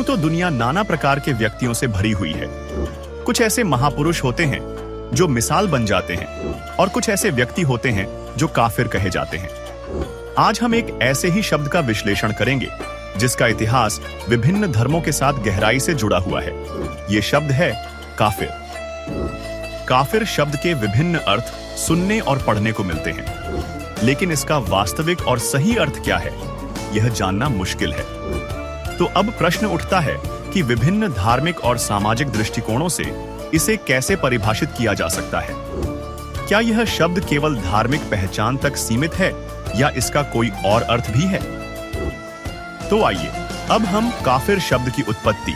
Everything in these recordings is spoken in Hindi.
यूं तो दुनिया नाना प्रकार के व्यक्तियों से भरी हुई है। कुछ ऐसे महापुरुष होते हैं जो मिसाल बन जाते हैं और कुछ ऐसे व्यक्ति होते हैं जो काफिर कहे जाते हैं। आज हम एक ऐसे ही शब्द का विश्लेषण करेंगे जिसका इतिहास विभिन्न धर्मों के साथ गहराई से जुड़ा हुआ है। ये शब्द है काफिर। काफिर शब्द के विभिन्न अर्थ सुनने और पढ़ने को मिलते हैं, लेकिन इसका वास्तविक और सही अर्थ क्या है, यह जानना मुश्किल है। तो अब प्रश्न उठता है कि विभिन्न धार्मिक और सामाजिक दृष्टिकोणों से इसे कैसे परिभाषित किया जा सकता है। क्या यह शब्द केवल धार्मिक पहचान तक सीमित है या इसका कोई और अर्थ भी है? तो आइए अब हम काफिर शब्द की उत्पत्ति,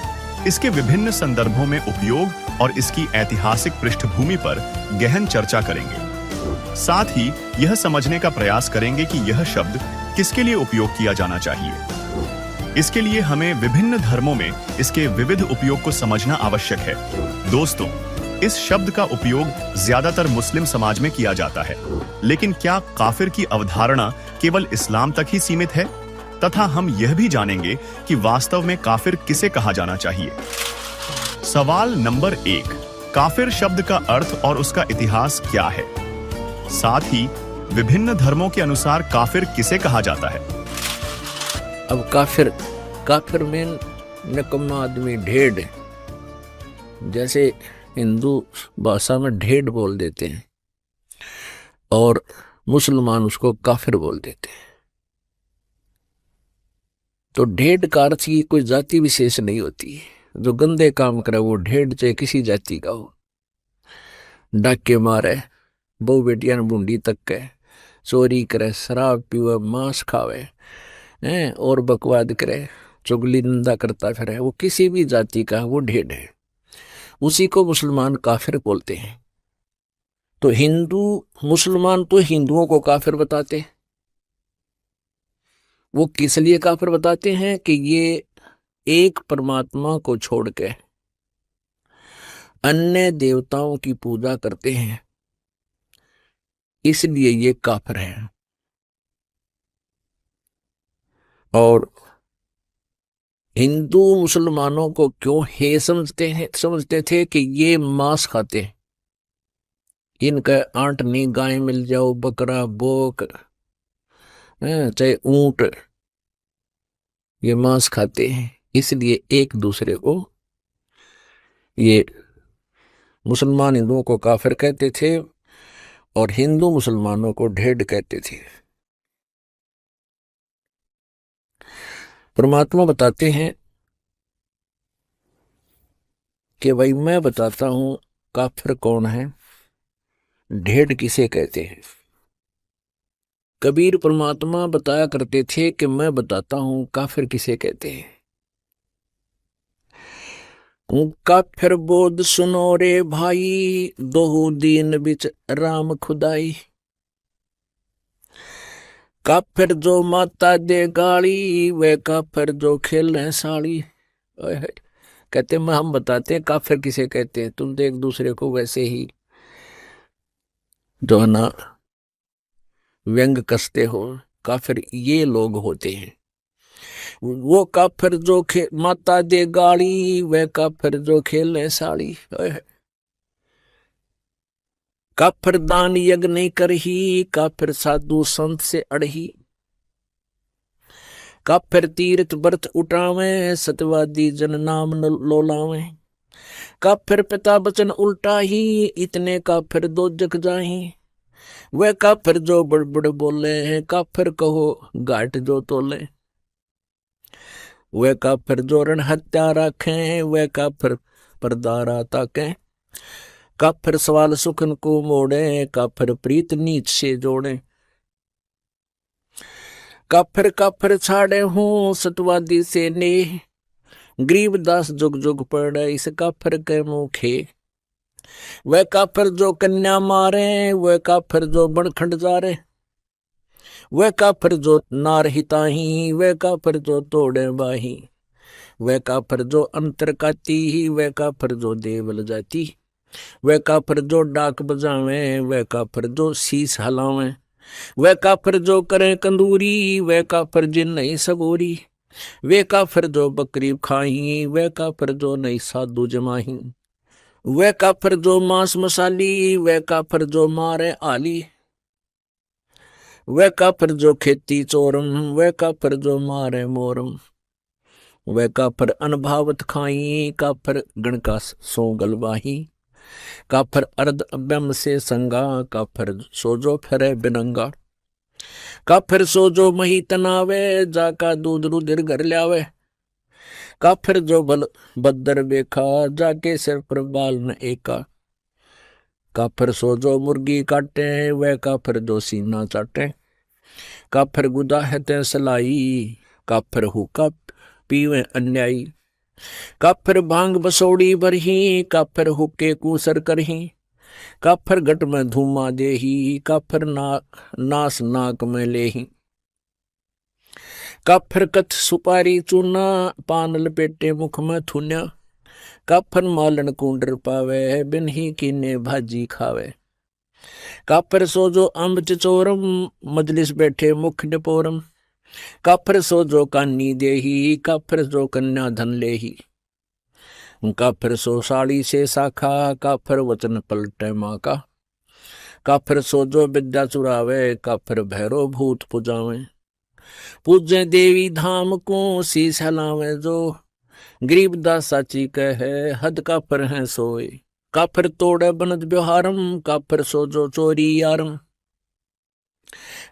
इसके विभिन्न संदर्भों में उपयोग और इसकी ऐतिहासिक पृष्ठभूमि पर गहन चर्चा करेंगे। साथ ही यह समझने का प्रयास करेंगे कि यह शब्द किसके लिए उपयोग किया जाना चाहिए। इसके लिए हमें विभिन्न धर्मों में इसके विविध उपयोग को समझना आवश्यक है। दोस्तों, इस शब्द का उपयोग ज्यादातर मुस्लिम समाज में किया जाता है, लेकिन क्या काफिर की अवधारणा केवल इस्लाम तक ही सीमित है? तथा हम यह भी जानेंगे कि वास्तव में काफिर किसे कहा जाना चाहिए। सवाल नंबर 1, काफिर शब्द का अर्थ और उसका इतिहास क्या है? साथ ही विभिन्न धर्मों के अनुसार काफिर किसे कहा जाता है? अब काफिर में निकम्मा आदमी, ढेड़, जैसे हिंदू भाषा में ढेड़ बोल देते हैं और मुसलमान उसको काफिर बोल देते हैं। तो ढेड़ का अर्थ की कोई जाति विशेष नहीं होती है। जो गंदे काम करे वो ढेड़, चाहे किसी जाति का हो, डाके मारे, बहु बेटियां बूंदी तक के, चोरी करे, शराब पीवे, मांस खावे और बकवाद करे, चुगली निंदा करता फिरे, वो किसी भी जाति का वो ढेड़ है। उसी को मुसलमान काफिर बोलते हैं। तो मुसलमान तो हिंदुओं को काफिर बताते हैं। वो किस लिए काफिर बताते हैं कि ये एक परमात्मा को छोड़ के अन्य देवताओं की पूजा करते हैं, इसलिए ये काफिर है। और हिंदू मुसलमानों को क्यों हे समझते थे कि ये मांस खाते हैं, इनका आंट नहीं, गाय मिल जाओ, बकरा, बोक, चाहे ऊंट, ये मांस खाते हैं, इसलिए एक दूसरे को, ये मुसलमान हिंदुओं को काफिर कहते थे और हिंदू मुसलमानों को ढेड़ कहते थे। परमात्मा बताते हैं कि भाई मैं बताता हूं काफिर कौन है, ढेड़ किसे कहते हैं। कबीर परमात्मा बताया करते थे कि मैं बताता हूं काफिर किसे कहते हैं। काफिर बोध सुनो रे भाई, दोहु दीन बिच राम खुदाई। काफिर जो माता दे गाली, वे काफिर जो खेले साड़ी। कहते मैं हम बताते हैं काफिर किसे कहते हैं, तुम तो एक दूसरे को वैसे ही जो है ना व्यंग कसते हो। काफिर ये लोग होते हैं। वो काफिर जो माता दे गाली, वे काफिर जो खेले साड़ी। काफिर दान यज्ञ नहीं करही, काफिर साधु संत से अड़ही। काफिर तीर्थ व्रत उठावे, सत्यवादी जन नाम लोलावे। काफिर पिता बचन उल्टा ही, इतने काफिर दो जग जाही। वे काफिर जो बड़बड़ बोले हैं, काफिर कहो घाट जो तोले। वे काफिर जो रण हत्या रखें, वे काफिर परदारा ताके। काफिर सवाल सुखन को मोड़े, काफिर प्रीत नीच से जोड़े। काफिर छाड़े हूँ सतवादी से ने, गरीबदास जुग जुग पड़े इस काफिर के मुखे। वह काफिर जो कन्या मारे, वह काफिर जो बनखंड जारे। वह काफिर जो नार हिताही, वह काफिर जो तोड़े बाही। वह काफिर जो अंतर काती, वह काफिर जो देवल जाती। वह काफिर जो डाक बजावे, वह काफिर जो शीस हलावे। वह काफिर जो करे कंदूरी, वह काफिर जिन नहीं सबूरी। वे काफिर जो बकरी खाही, वे काफिर जो नई साधु जमाही, वे काफिर जो मांस मसाली, वे काफिर जो मारे आली, वे काफिर जो खेती चोरम, वे काफिर जो मारे मोरम, वे काफिर अनभावत खाई, काफिर गण का सो गलवाही, काफिर अर्ध अभ्यम से संगा, काफिर सोजो फिरे बिनंगा, काफिर सोजो मही तनावे, जाका दूध रुधिर घर ल्यावे, काफिर जो बल बदर बेखा, जाके सिर पर बाल न एका, काफिर सोजो मुर्गी काटे, वह काफिर जो सीना चाटे, काफिर गुदा है ते सलाई, काफिर हुक्का पीवे अन्यायी, काफिर भांग बसोड़ी बरही, काफिर हुक्के कूसर करही, काफिर घट में धूमा देही, काफिर नास नाक में लेही, काफिर कथ सुपारी चूना, पान लपेटे मुख में थुन्या, काफिर मालन कुंडर पावे, बिन ही कीने भाजी खावे, काफिर सोजो अम्ब चोरम, मजलिस बैठे मुख निपोरम, काफिर सोजो कानी देही, काफिर जो कन्या धन लेही, काफिर सो साड़ी से साखा, काफिर वचन पलटे माँ का, काफिर सोजो विद्या चुरावे, काफिर भैरो भूत पुजावे, पूजे देवी धाम को शीश हलावे जो, गरीबदास साची कहे हद काफिर है सोए, काफिर तोड़े बनत व्यवहारम, काफिर सोजो चोरी यारम,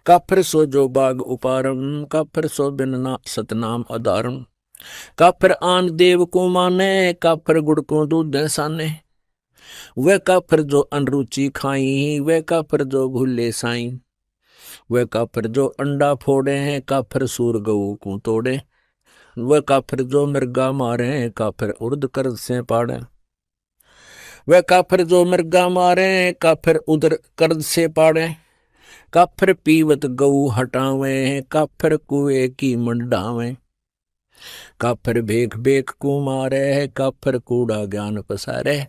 काफिर सोजो बाग उपारम, काफिर सो बिन सतनाम अदारम, काफिर आन देव को माने, काफिर गुड़ को दूध साने, वे काफिर जो अनरुचि खाई, वे काफिर जो भूले साई, वे काफिर जो अंडा फोड़े हैं, काफिर सूर गऊ को तोड़े, वे काफिर जो मृगा मारे, काफिर उर्द कर्ज से पाड़े, वे काफिर जो मृगा मारे, काफिर उदर कर्ज से पाड़े, काफिर पीवत गऊ हटावे, काफिर कुएं की मंडावे, काफिर भेख भेख को मारे, काफिर कूड़ा ज्ञान पसारे,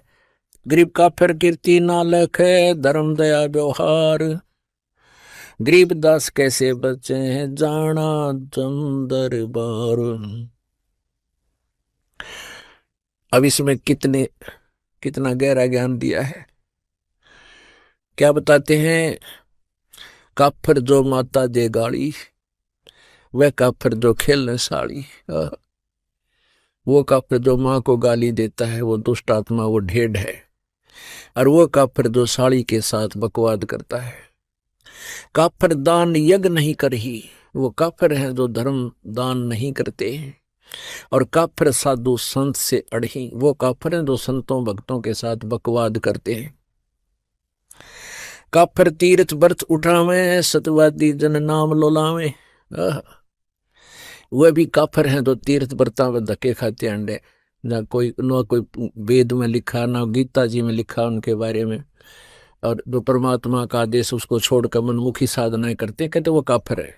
गरीब काफिर कीर्ति ना लखे, धर्म दया व्यवहार, गरीबदास कैसे बचे हैं जाना जम दरबार। अब इसमें कितना गहरा ज्ञान दिया है। क्या बताते हैं, काफिर जो माता दे गाड़ी, वह काफिर जो खेलने साड़ी, वो काफिर जो माँ को गाली देता है वो दुष्ट आत्मा, वो ढेढ़ है, और वो काफिर जो साड़ी के साथ बकवाद करता है, काफिर दान यज्ञ नहीं करही, वो काफिर हैं जो धर्म दान नहीं करते हैं, और काफिर साधु संत से अड़ही, वो काफिर हैं जो संतों भक्तों के साथ बकवाद करते हैं, काफिर तीर्थ व्रत उठावे, सतवादी जन नाम लोलावे, वह भी काफिर हैं जो तीर्थ व्रता में धक्के खाते अंडे, ना कोई वेद में लिखा ना गीता जी में लिखा उनके बारे में, और जो परमात्मा का आदेश उसको छोड़कर मनमुखी साधनाएं करते, कहते वो काफिर है।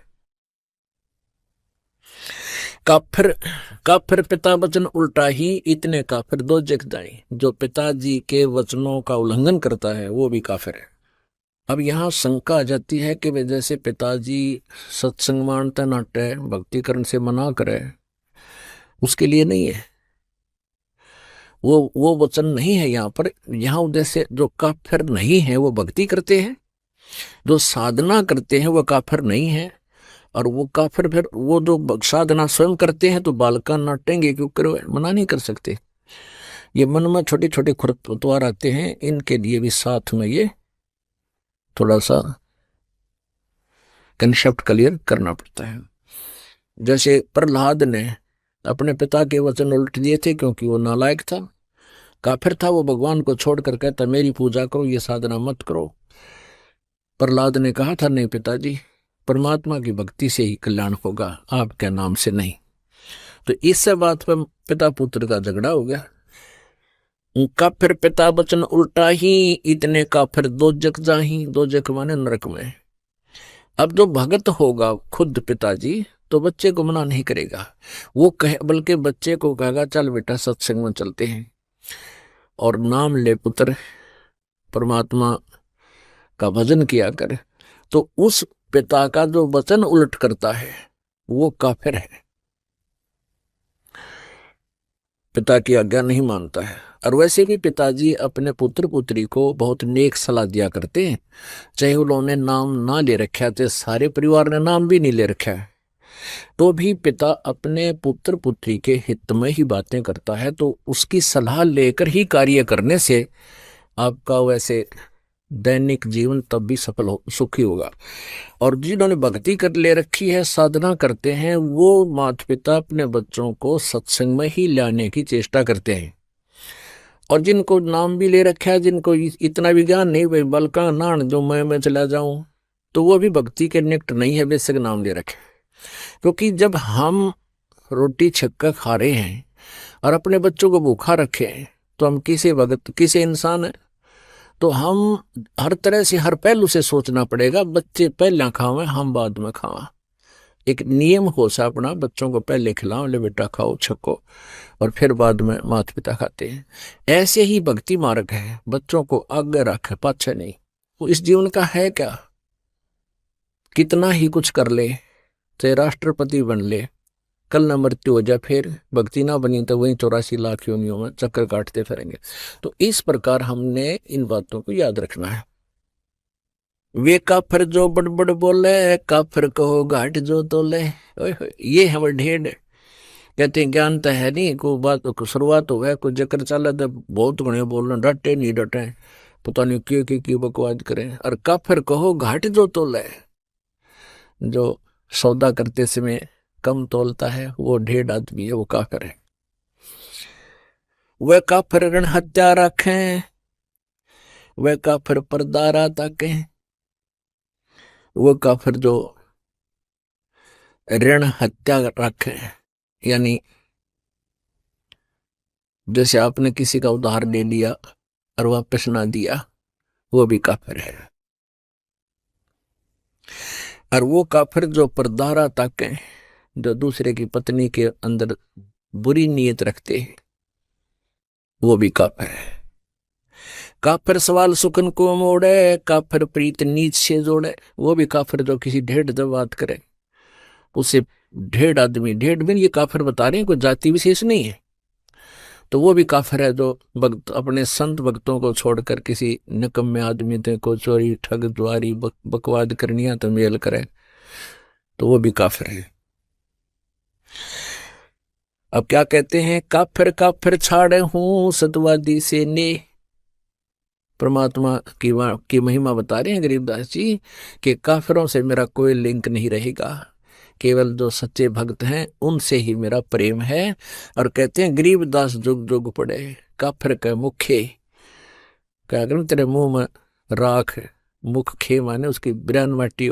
काफिर पिता वचन उल्टा ही, इतने काफिर दो जग जाए, जो पिताजी के वचनों का उल्लंघन करता है वो भी काफिर है। अब यहाँ शंका आ जाती है कि वे जैसे पिताजी सत्संग मानते नाटे भक्तिकरण से मना करे, उसके लिए नहीं है, वो वचन नहीं है यहाँ पर। यहाँ उद्देश्य जो काफिर नहीं है वो भक्ति करते हैं, जो साधना करते हैं वो काफिर नहीं है, और वो काफिर फिर वो जो साधना स्वयं करते हैं तो बालका नाटेंगे, क्योंकि मना नहीं कर सकते। ये मन में छोटे छोटे खुरपतवार आते हैं, इनके लिए भी साथ में ये थोड़ा सा कंसेप्ट क्लियर करना पड़ता है। जैसे प्रहलाद ने अपने पिता के वचन उल्ट दिए थे क्योंकि वो नालायक था, काफिर था, वो भगवान को छोड़कर कहता मेरी पूजा करो, ये साधना मत करो। प्रहलाद ने कहा था नहीं पिताजी, परमात्मा की भक्ति से ही कल्याण होगा, आपके नाम से नहीं। तो इस बात पर पिता पुत्र का झगड़ा हो गया। काफिर पिता वचन उल्टा ही, इतने काफिर दो जग जाही, दो जग माने नरक में। अब जो भगत होगा खुद पिताजी तो बच्चे को मना नहीं करेगा, वो कहे बल्कि बच्चे को कहेगा चल बेटा सत्संग में चलते हैं और नाम ले पुत्र, परमात्मा का भजन किया कर। तो उस पिता का जो वचन उलट करता है वो काफिर है। पिता की आज्ञा नहीं मानता है। और वैसे भी पिताजी अपने पुत्र पुत्री को बहुत नेक सलाह दिया करते हैं, चाहे उन्होंने नाम ना ले रखा है, तो सारे परिवार ने नाम भी नहीं ले रखा है, तो भी पिता अपने पुत्र पुत्री के हित में ही बातें करता है। तो उसकी सलाह लेकर ही कार्य करने से आपका वैसे दैनिक जीवन तब भी सफल हो, सुखी होगा। और जिन्होंने भक्ति कर ले रखी है, साधना करते हैं, वो माता पिता अपने बच्चों को सत्संग में ही लाने की चेष्टा करते हैं। और जिनको नाम भी ले रखा है, जिनको इतना भी ज्ञान नहीं, भाई बलका नान जो मैं चला जाऊं, तो वो भी भक्ति के निकट नहीं है, बेशक नाम ले रखे। क्योंकि जब हम रोटी छक्का खा रहे हैं और अपने बच्चों को भूखा रखे हैं, तो हम किसे भगत किसे इंसान है। तो हम हर तरह से हर पहलू से सोचना पड़ेगा, बच्चे पहले खावें हम बाद में खावा। एक नियम हो सा अपना, बच्चों को पहले खिलाओ, ले बेटा खाओ छको, और फिर बाद में माता पिता खाते हैं। ऐसे ही भक्ति मार्ग है, बच्चों को आगे रखे पाछे नहीं। वो इस जीवन का है क्या, कितना ही कुछ कर ले, चाहे राष्ट्रपति बन ले, कल न मृत्यु हो जाए, फिर भक्ति ना बनी तो वही 84 लाख योनियों में चक्कर काटते फिरेंगे। तो इस प्रकार हमने इन बातों को याद रखना है। वे काफिर जो बड़बड़ बोले, काफिर कहो घाट जो तोले। ये है वो ढेड़। कहते हैं ज्ञान तो है नहीं, कोई बात को शुरुआत हो गया, कोई जकर चला तो बहुत घने बोलना, डटे नहीं डटे, पता नहीं क्यों बकवाद करें। और काफिर कहो घाट जो तोले, जो सौदा करते समय कम तोलता है, वो ढेड़ आदमी है, वो काफिर है। वह काफिर ऋण हत्या रखें, वह काफिर परदारा ताकें। वो काफिर जो ऋण हत्या रखें, यानी जैसे आपने किसी का उधार ले लिया और वापस ना दिया, वो भी काफिर है। और वो काफिर जो परदारा ताकें, जो दूसरे की पत्नी के अंदर बुरी नीयत रखते हैं, वो भी काफिर है। काफिर सवाल सुकन को मोड़े, काफिर प्रीत नीच से जोड़े। वो भी काफिर जो किसी ढेड़ जब बात करे, उसे ढेड़ आदमी, ढेड़ में ये काफिर बता रहे हैं, कोई जाति विशेष नहीं है। तो वो भी काफिर है जो भक्त अपने संत भक्तों को छोड़कर किसी निकम्मे आदमी को चोरी ठग द्वारी बकवाद करनिया तो मेल करे, तो वो भी काफिर है। अब क्या कहते हैं, काफिर काफिर छाड़े हूं सतवादी से ने। परमात्मा की महिमा बता रहे हैं गरीबदास जी कि काफिरों से मेरा कोई लिंक नहीं रहेगा, केवल जो सच्चे भक्त हैं उनसे ही मेरा प्रेम है। और कहते हैं गरीबदास जुग जुग पड़े, काफिर के मुखे, क्या करूं तेरे मुंह में राख, मुख खे माने उसकी बिरान माटी